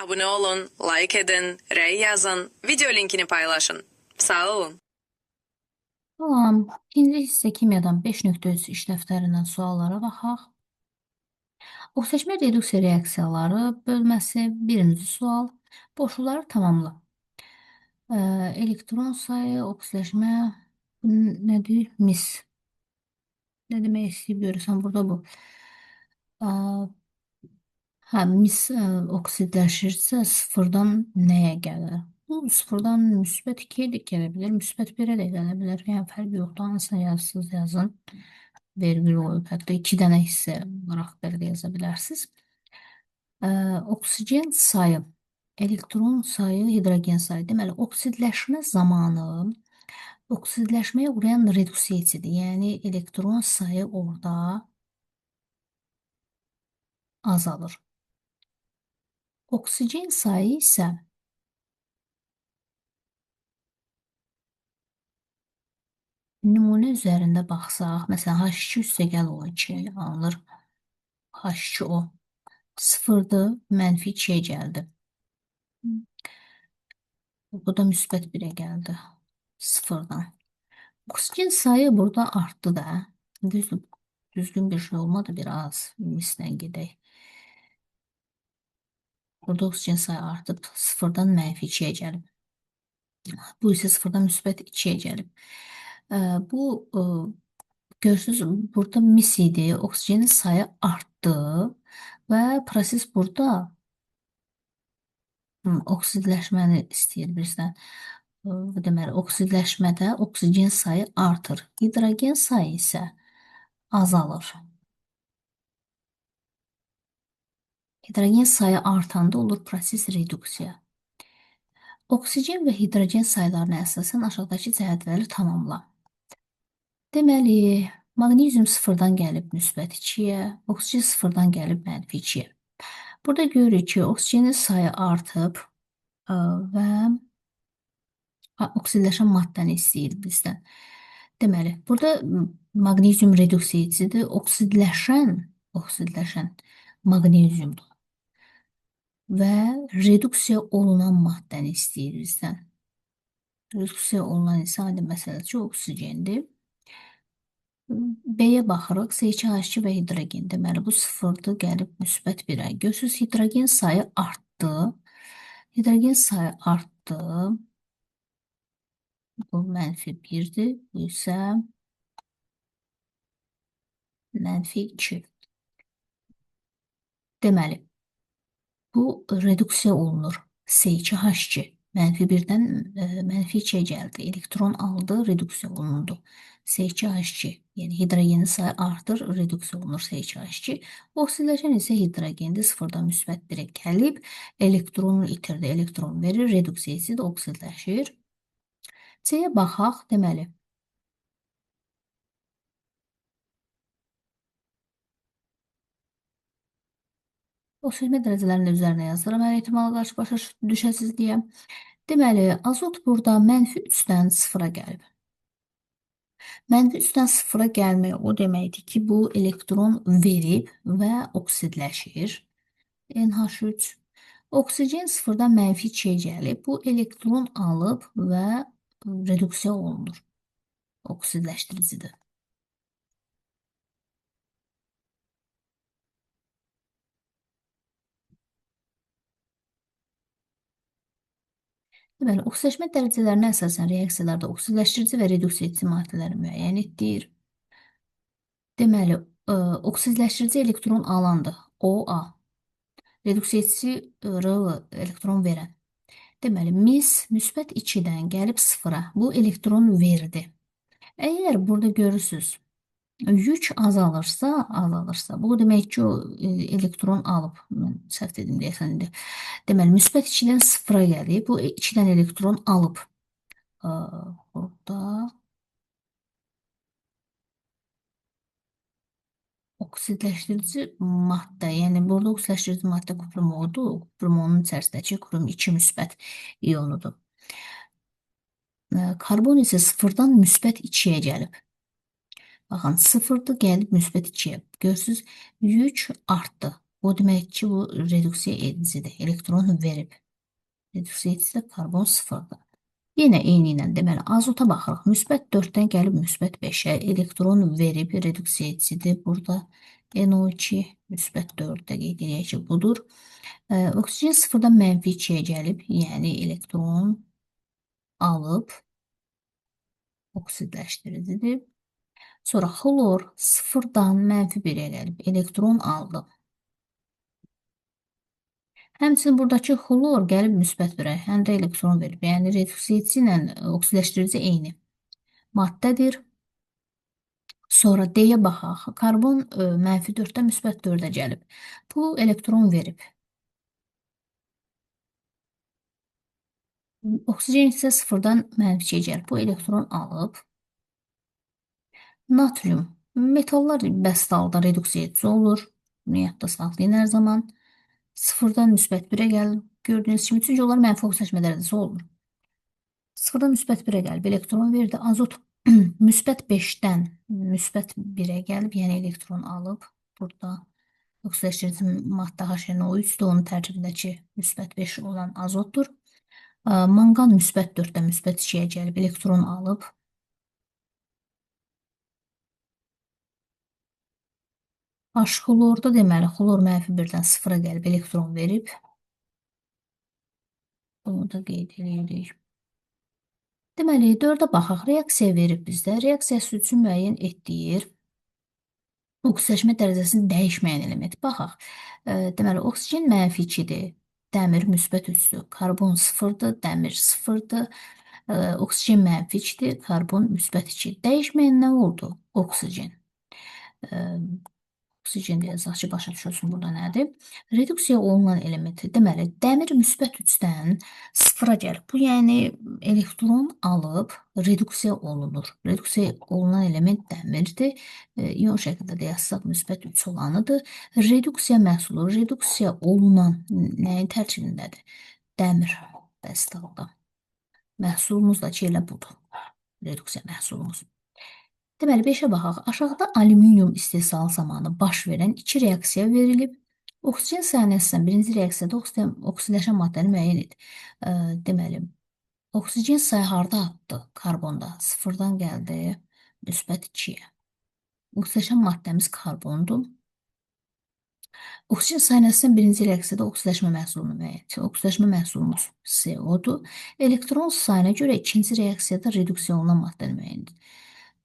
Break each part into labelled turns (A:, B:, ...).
A: Abone olun, like edin, rəy yazın, video linkini paylaşın. Sağ olun.
B: Salam, ikinci hissə kimyadan 5.3 iş dəftərindən suallara baxaq. Oxseçmə reduksiya reaksiyaları bölməsi birinci sual. Boşluqları tamamla. Elektron sayı, oksidaşmə, nədir? Mis. Nə demək istəyib görürsən burada bu. Hə, mis oksidləşirsə sıfırdan nəyə gəlir? Bu sıfırdan müsbət 2-yə də gələ bilər, müsbət 1-ə də gələ bilər. Yəni fərqi yoxdur, hansına yazırsınız yazın. Vergül qoyub, hətta 2 dənə hissə olaraq belə də yaza bilərsiniz. Oksigen sayı, elektron sayı, hidrogen sayı. Deməli, oksidləşmə zamanı oksidləşməyə uğrayan reduksiyasiyadır. Yəni elektron sayı orada azalır. Oksigen sayı isə nümunə üzərində baxsaq, məsələn, H2 üstəgəl O2 alınır. H2O sıfırdır, mənfi 2-yə gəldi. Bu da müsbət 1-ə gəldi. Sıfırdan. Oksigen sayı burada artdı da. Düzgün bir şey olmadı, biraz mislə gedək. Burada oksigen sayı artıb sıfırdan mənfi 2-yə gəlib. Bu isə sıfırdan müsbət 2-yə gəlib. Bu görürsünüz, burada mis idi, oksigenin sayı artdı və proses burada oksidləşməni istəyir bizdən. Deməli, oksidləşmədə oksigen sayı artır, hidrogen sayı isə azalır. Hidrogen sayı artanda olur proses reduksiya. Oksigen və hidrogen sayılarına əsasən aşağıdakı cədvəli tamamla. Deməli, maqnezium sıfırdan gəlib müsbət 2-yə, oksigen sıfırdan gəlib mənfi 2-yə. Burada görürük ki, oksigenin sayı artıb və oksidləşən maddəni istəyir bizdən. Deməli, burada maqnezium reduksiyasıdır, oksidləşən maqneziumdur və reduksiya olunan maddəni istəyir bizdən. Reduksiya olunan isə aydın məsələdir ki, oksigendir. B-yə baxırıq, C2H2 və hidrogen. Deməli, bu sıfırdır, gəlib müsbət 1-ə. Görürsünüz, hidrogen sayı artdı. Hidrogen sayı artdı. Bu mənfi 1-dir, bu isə mənfi 2. Deməli, bu reduksiya olunur. C2H2 mənfi 1-dən mənfi 2-yə gəldi. Elektron aldı, reduksiya olundu. C2H2, yəni hidrogenin sayı artır, reduksiya olunur C2H2. Oksidləşən isə hidrogendi sıfırdan müsbət 1-ə gəlib, elektronu itirdi, elektron verir, reduksiyası da oksidləşir. C-yə baxaq, deməli, oksigen dərəcələrini üzərinə yazıram, hər ehtimala qarşı başa düşəsiz deyə. Deməli, azot burada mənfi 3-dən 0-a gəlib. Mənfi 3-dən 0-a gəlmək o deməkdir ki, bu elektron verib və oksidləşir. NH3. Oksigen 0-dan mənfi 2-yə gəlib. Bu elektron alıb və reduksiya olunur. Oksidləşdiricidir. Deməli, oksidləşmə dərəcələrinə əsasən reaksiyalarda oksidləşdirici və reduksiya edici maddələri müəyyən etdir. Deməli, oksidləşdirici elektron alandır. OA. Reduksiya edici R elektron verən. Deməli, mis müsbət 2-dən gəlib 0-a. Bu elektron verdi. Əgər burada görürsünüz, yük azalırsa, bu demək ki, o elektron alıb. Mən səhv dedim deyəsən indi. Deməli, müsbət 2-dən 0-a gəlib. Bu 2-dən elektron alıb. Burada oksidləşdirici maddə, yəni burada oksidləşdirici maddə kuprumodur. Kuprumonun içərisindəki krum 2 müsbət ionudur. Karbon isə 0-dan müsbət 2-yə gəlib. Baxın, 0-dır, gəlib müsbət 2-yə. Görürsünüz, yük artdı. O demək ki, bu reduksiya edicidir. Elektron verib. Reduksiya edicisi də karbon sıfırdır. Yenə eyni ilə deməli azota baxırıq. Müsbət 4-dən gəlib müsbət 5-ə elektron verib reduksiya edicidir. Burada NO2 müsbət 4-də qeyd edək ki, budur. Oksigen sıfırdan mənfi 2-yə gəlib, yəni elektron alıb oksidləşdiricidir. Sonra xlor sıfırdan mənfi 1-ə gəlib, elektron aldı. Həmçinin buradakı xlor gəlib müsbət 1-ə, həm də elektron verib. Yəni reduksiya edici ilə oksidləşdirici eyni maddədir. Sonra D-yə baxaq. Karbon mənfi 4-dən müsbət 4-ə gəlib. Bu elektron verib. Oksigen isə sıfırdan mənfi 2-yə gəlib. Bu elektron alıb. Natrium. Metallar bəsit halda reduksiya edici olur. Bunu yadda saxlayın hər zaman. Sıfırdan müsbət 1-ə gəlib. Gördüyünüz kimi, çünki onlar mənfi oksidaşma dərəcəsi olur. Sıfırdan müsbət 1-ə gəlib, elektron verdi. Azot müsbət 5-dən müsbət 1-ə gəlib, yəni elektron alıb. Burada oksidləşdirici maddə HNO3-dür, onun tərkibindəki müsbət 5 olan azotdur. Manqan müsbət 4-dən müsbət 2-yə gəlib, elektron alıb. H-xlorda deməli, xlor mənfi 1-dən 0-a gəlib, elektron verib. Bunu da qeyd edirik. Deməli, 4-ə baxaq, reaksiya verib bizdə. Reaksiyası üçün müəyyən etdiyi oksidləşmə dərəcəsini dəyişməyən element. Baxaq, deməli, oksigen mənfi 2-dir, dəmir müsbət 3-dür, karbon 0-dır, dəmir 0-dır, oksigen mənfi 2-dir, karbon müsbət 2. Dəyişməyən nə oldu? Oksigen. Oksigen deyəcək ki, başa düşülsün burada nədir? Reduksiya olunan elementi, deməli, dəmir müsbət 3-dən 0-a gəlir. Bu, yəni, elektron alıb reduksiya olunur. Reduksiya olunan element dəmirdir. İyon şəklində də yazsaq müsbət 3 olanıdır. Reduksiya məhsulu, reduksiya olunan nəyin tərkibindədir? Dəmir bəsit halda. Məhsulumuz da ki, elə budur. Reduksiya məhsulumuz. Deməli, 5-ə baxaq. Aşağıda alüminium istehsalı zamanı baş verən 2 reaksiya verilib. Oksigen sahəsindən birinci reaksiyada oksidləşən maddəni müəyyən et. Deməli, oksigen sayı harda artdı? Karbonda. 0-dan gəldi müsbət 2-yə. Oksidləşən maddəmiz karbondur. Oksigen sahəsindən birinci reaksiyada oksidləşmə məhsulunu müəyyən et. Oksidləşmə məhsulumuz CO-dur. Elektron sayına görə ikinci reaksiyada reduksiya olunan maddəni müəyyən et.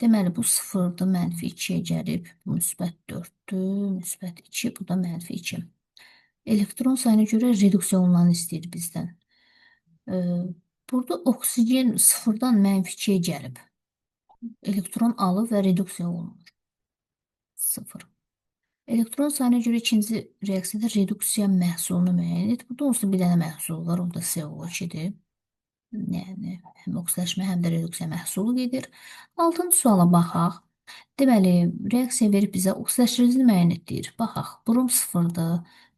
B: Deməli, bu 0-dır, mənfi 2-yə gəlib, bu müsbət 4-dür, müsbət 2, bu da mənfi 2. Elektron sayına görə reduksiya olunanı istəyir bizdən. Burada oksigen 0-dan mənfi 2-yə gəlib. Elektron alıb və reduksiya olunur. 0. Elektron sayına görə ikinci reaksiyada reduksiya məhsulunu müəyyən et. Burada onsuz bir dənə məhsul var, o da CO2-dir. Yəni, həm oksidləşmə, həm də reduksiya məhsulu gedir. 6-cı suala baxaq. Deməli, reaksiya verib bizə oksidləşdiricini müəyyən etdir. Baxaq, brom 0-dır,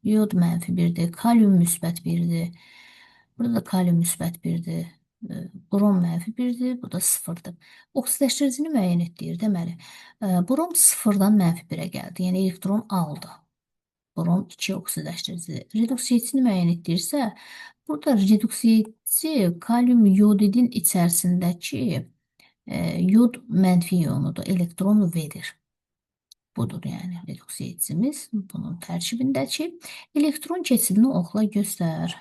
B: yod mənfi 1-dir, kalium müsbət 1-dir. Burada da kalium müsbət 1-dir, brom mənfi 1-dir, bu da 0-dır. Oksidləşdiricini müəyyən etdir. Deməli, brom 0-dan mənfi 1-ə gəldi, yəni elektron aldı. Brom 2 oksidləşdiricidir. Reduksiya etisini müəyyən etdirsə, burada reduksiya etisi kalium yodidin içərisindəki yod mənfi ionudur, elektron verir. Budur, yəni reduksiya etisimiz. Bunun tərkibindəki elektron keçidini oxla göstər.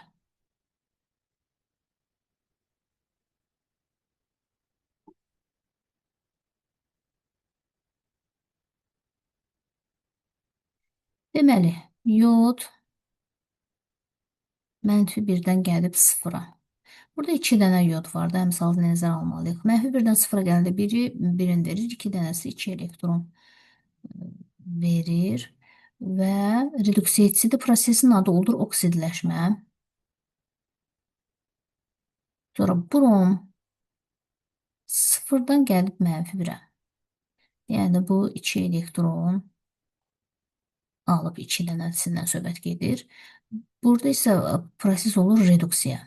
B: Deməli, yod mənfi 1-dən gəlib 0-a. Burada 2 dənə yod var da, əmsalını nəzərə almalıyıq. Mənfi 1-dən 0-a gələndə biri 1-in verir, 2 dənəsi 2 elektron verir və reduksiya etisidir. Prosesin adı olur oksidləşmə. Sonra brom 0-dan gəlib mənfi 1-ə. Yəni, bu 2 elektron alıb 2 dənəsindən söhbət gedir. Burada isə proses olur reduksiya.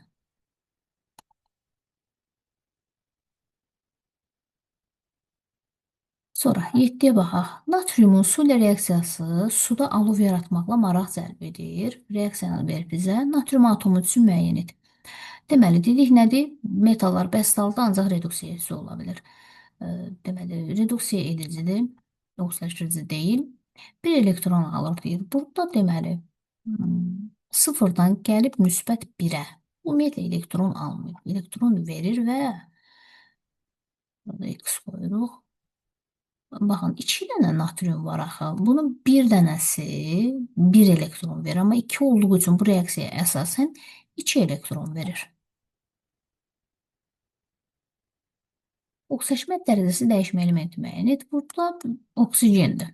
B: Sonra 7-yə baxaq. Natriumun su ilə reaksiyası suda alov yaratmaqla maraq cəlb edir. Reaksiyanı ver bizə. Natrium atomu üçün müəyyən et. Deməli, dedik nədir? Metallar bəst halda ancaq reduksiya edici ola bilir. E, Deməli, reduksiya edicidir, oksidaşdırıcı deyil. Bir elektron alır deyir. Burada deməli, sıfırdan gəlib müsbət 1-ə. Ümumiyyətlə elektron almır. Elektron verir və burada X qoyuruq. Baxın, 2 dənə natrium var axı. Bunun bir dənəsi 1 elektron verir. Amma 2 olduğu üçün bu reaksiyaya əsasən 2 elektron verir. Oksidaşmə dərəcəsi dəyişmə elementi müəyyən et. Burada oksigendir.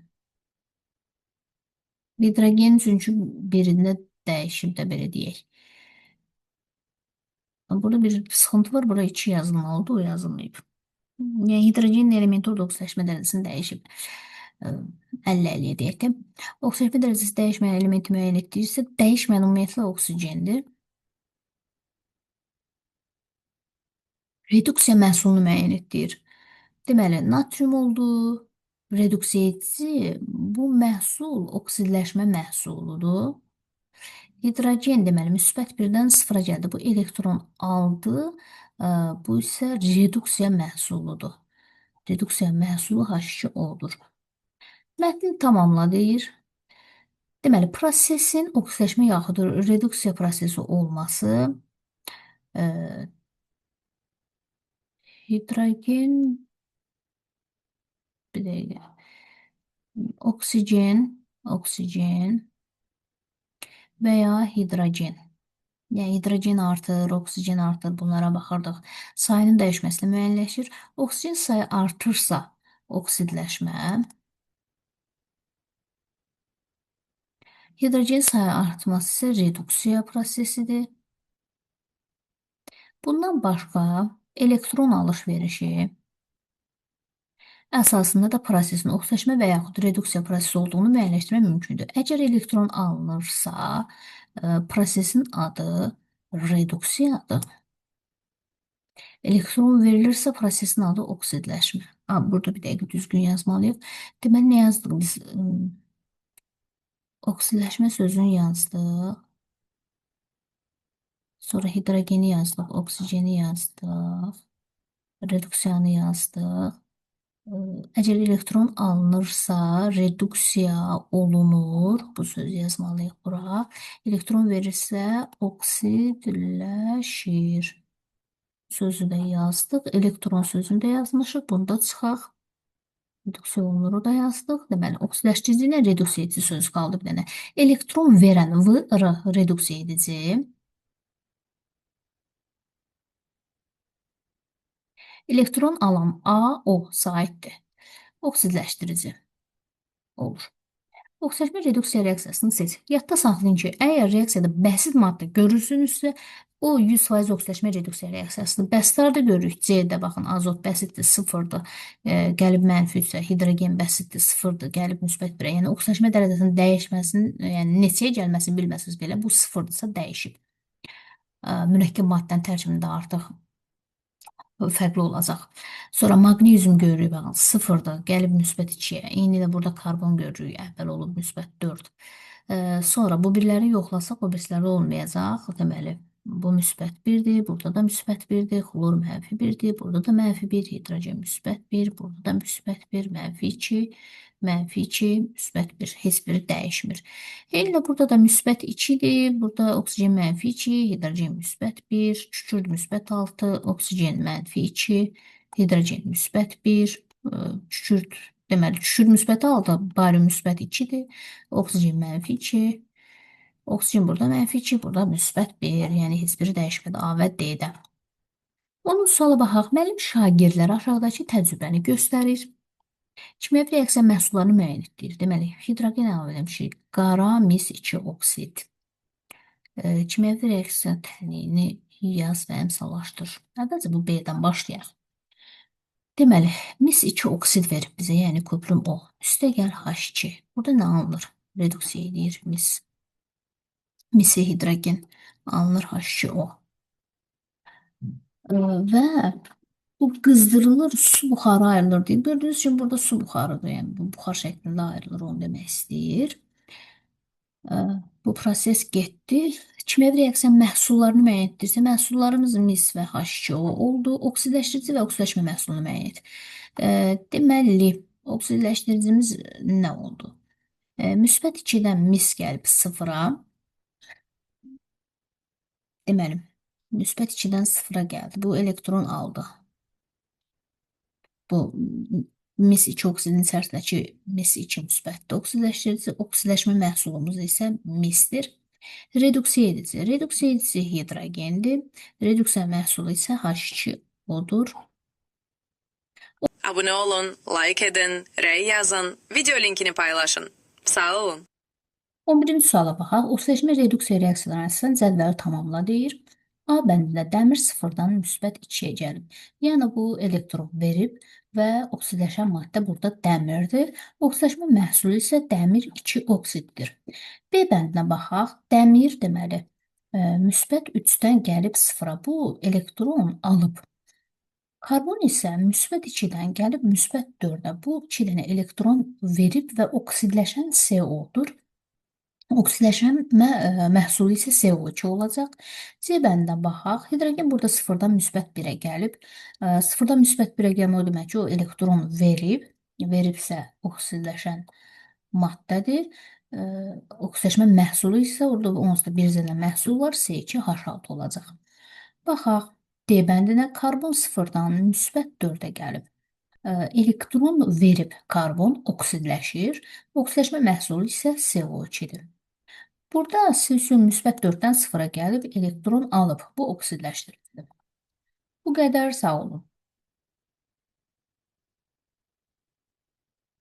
B: Hidrogen çünki birində dəyişib də belə deyək. Burada bir sıxıntı var. Burada 2 yazılmalıdır, o yazılmayıb. Yəni hidrogen elementi orada oksidaşmə dərəcəsini dəyişib. 50-50 deyək də. Oksidaşmə dərəcəsi dəyişməyən elementi müəyyən etdirirsə, dəyişməyən ümumiyyətlə oksigendir. Reduksiya məhsulunu müəyyən etdirir. Deməli, natrium oldu. Reduksiya edici bu məhsul oksidləşmə məhsuludur. Hidrogen deməli müsbət 1-dən 0-a gəldi. Bu elektron aldı. Bu isə reduksiya məhsuludur. Reduksiya məhsulu H2O-dur. Mətni tamamla deyir. Deməli, prosesin oksidaşmə yaxud reduksiya prosesi olması hidrogen bir dəqiqə. Oksigen və ya hidrogen. Yəni hidrogen artır, oksigen artır, bunlara baxırdıq. Sayının dəyişməsilə müəyyənləşir. Oksigen sayı artırsa oksidləşmə, hidrogen sayı artması isə reduksiya prosesidir. Bundan başqa elektron alış-verişi əsasında da prosesin oksidləşmə və yaxud reduksiya prosesi olduğunu müəyyənləşdirmək mümkündür. Əgər elektron alınırsa, prosesin adı reduksiyadır. Elektron verilirsə, prosesin adı oksidləşmə. Burada bir dəqiqə düzgün yazmalıyıq. Deməli, nə yazdıq biz? Oksidləşmə sözünü yazdıq. Sonra hidrogeni yazdıq, oksigeni yazdıq. Reduksiyanı yazdıq. Əgər elektron alınırsa, reduksiya olunur. Bu sözü yazmalıyıq bura. Elektron verirsə, oksidləşir. Sözü də yazdıq. Elektron sözünü də yazmışıq. Bunu da çıxaq. Reduksiya olunuru da yazdıq. Deməli, oksidləşdirici ilə reduksiya edici sözü qaldı bir dənə. Elektron verən VR reduksiya edici. Elektron alan AO saitdir. Oksidləşdirici olur. Oksidləşmə reduksiya reaksiyasını seç. Yadda saxlayın ki, əgər reaksiyada bəsit maddə görürsünüzsə, o 100% oksidləşmə reduksiya reaksiyasıdır. Bəsitlərdə görürük. C-də baxın, azot bəsitdir, 0-dır. Gəlib mənfi isə hidrogen bəsitdir, 0-dır. Gəlib müsbət 1-ə. Yəni oksidləşmə dərəcəsinin dəyişməsinin, yəni neçəyə gəlməsini bilməsiniz belə, bu 0-dırsa dəyişib. Mürəkkəb maddənin tərkibində artıq fərqli olacaq. Sonra maqnezium görürük, baxın, 0-dır, gəlib müsbət 2-yə. Eyni də burada karbon görürük, əvvəl olub müsbət 4. Sonra bu birləri yoxlasaq, o birləri olmayacaq. Deməli, bu müsbət 1-dir, burada da müsbət 1-dir, xlor mənfi 1-dir, burada da mənfi 1, hidrogen müsbət 1, burada da müsbət 1, mənfi 2, mənfi 2, müsbət 1, heç biri dəyişmir. Eyni də burada da müsbət 2-dir, burada oksigen mənfi 2, hidrogen müsbət 1, kükürt müsbət 6, oksigen mənfi 2, hidrogen müsbət 1, kükürt, deməli, kükürt müsbət 6, barium müsbət 2-dir, oksigen mənfi 2, oksigen burada mənfi 2, burada müsbət 1, yəni heç biri dəyişmədi, A və D-də. Onun suala baxaq, müəllim şagirdlərə aşağıdakı təcrübəni göstərir. Kimyəvi reaksiya məhsullarını müəyyən etdirir. Deməli, hidrogen əlavə etmişik. Qara mis 2 oksid. Kimyəvi reaksiya tənliyini yaz və əmsallaşdır. Əvvəlcə bu B-dən başlayaq. Deməli, mis 2 oksid verib bizə, yəni köprüm O. Üstəgəl H2. Burada nə alınır? Reduksiya edir mis. Misi hidrogen alınır H2O. Və Bu qızdırılır, su buxarı ayrılır deyir. Gördüyünüz kimi burada su buxarıdır. Yəni bu buxar şəklində ayrılır, onu demək istəyir. Ə, Bu proses getdi. Kimyəvi reaksiya məhsullarını müəyyən etdirsə, məhsullarımız mis və H2O oldu. Oksidləşdirici və oksidləşmə məhsulunu müəyyən et. Deməli, oksidləşdiricimiz nə oldu? Müsbət 2-dən mis gəlib sıfıra. Deməli, müsbət 2-dən sıfıra gəldi. Bu elektron aldı. Bu mis 2 oksidin içərisindəki mis 2 müsbətdir. Oksidləşdirici, oksidləşmə məhsulumuz isə misdir. Reduksiya edici. Reduksiya edici hidrogendir. Reduksiya məhsulu isə H2O-dur.
A: Abone olun, like edin, rəy yazın, video linkini paylaşın. Sağ olun.
B: 11-ci suala baxaq. Oksidləşmə reduksiya reaksiyalarına əsasən cədvəli tamamla deyir. A bəndində dəmir sıfırdan müsbət 2-yə gəlib. Yəni bu elektron verib və oksidləşən maddə burada dəmirdir. Oksidləşmə məhsulu isə dəmir 2 oksiddir. B bəndinə baxaq. Dəmir deməli müsbət 3-dən gəlib sıfıra. Bu elektron alıb. Karbon isə müsbət 2-dən gəlib müsbət 4-ə. Bu 2 dənə elektron verib və oksidləşən CO-dur. Oksidləşmə məhsulu isə CO2 olacaq. C bəndinə baxaq. Hidrogen burada sıfırdan müsbət 1-ə gəlib. Sıfırdan müsbət 1-ə gəlmə o demək ki, o elektron veribsə oksidləşən maddədir. Oksidləşmə məhsulu isə orada onsuz da bir dənə məhsul var, C2H6 olacaq. Baxaq. D bəndinə karbon sıfırdan müsbət 4-ə gəlib. Elektron verib karbon oksidləşir. Oksidləşmə məhsulu isə CO2-dir. Burada silisium müsbət 4-dən 0-a gəlib elektron alıb. Bu oksidləşdiricidir. Bu qədər, sağ olun.